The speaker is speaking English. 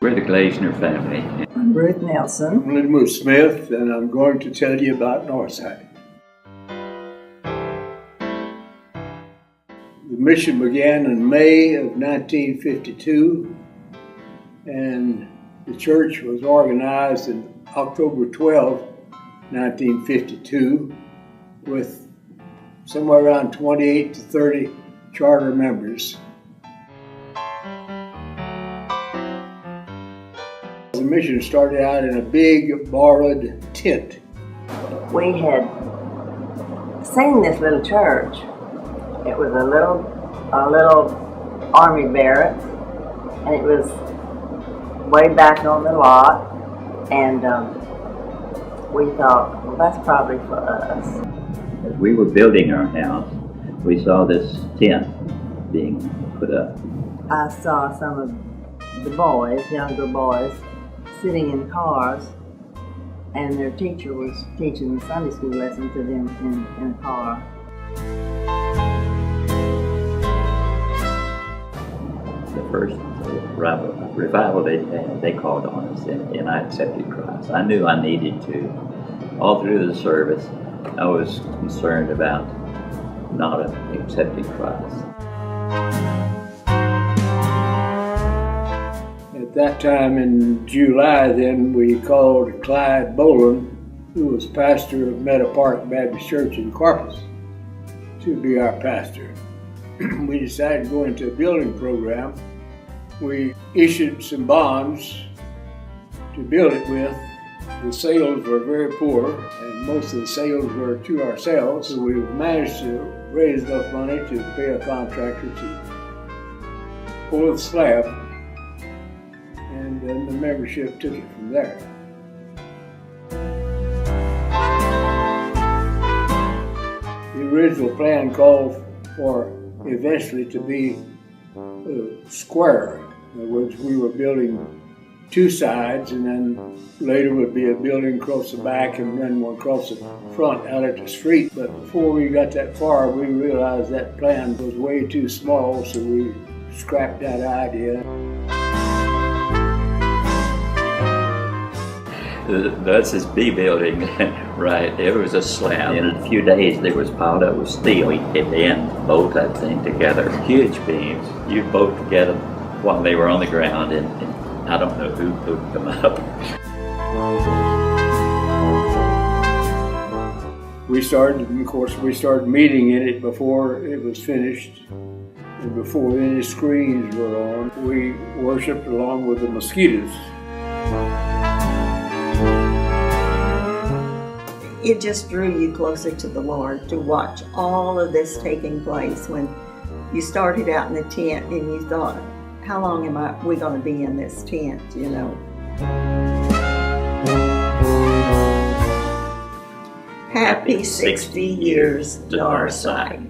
We're the Glazner family. I'm Ruth Nelson. I'm Linwood Smith, and I'm going to tell you about Northside. The mission began in May of 1952, and the church was organized in October 12, 1952, with somewhere around 28 to 30 charter members. The mission started out in a big borrowed tent. We had seen this little church. It was a little army barracks, and it was way back on the lot. And we thought, well, that's probably for us. As we were building our house, we saw this tent being put up. I saw some of the boys, younger boys, sitting in cars, and their teacher was teaching the Sunday school lesson to them in a car. The first revival they had, they called on us, and I accepted Christ. I knew I needed to. All through the service, I was concerned about not accepting Christ. At that time in July, then we called Clyde Boland, who was pastor of Meadow Park Baptist Church in Corpus, to be our pastor. We decided to go into a building program. We issued some bonds to build it with. The sales were very poor, and most of the sales were to ourselves, so we managed to raise enough money to pay a contractor to pull the slab, and then the membership took it from there. The original plan called for eventually to be square. In other words, we were building two sides, and then later would be a building across the back and then one across the front out at the street. But before we got that far, we realized that plan was way too small, so we scrapped that idea. That's this B building, right? There was a slab. In a few days, there was piled up with steel. We hit the end, bolt that thing together. Huge beams. You bolt together while they were on the ground, and I don't know who hooked them up. We started meeting in it before it was finished, and before any screens were on. We worshiped along with the mosquitoes. It just drew you closer to the Lord to watch all of this taking place. When you started out in the tent and you thought, how long we going to be in this tent, you know? Happy 60 years, Northside.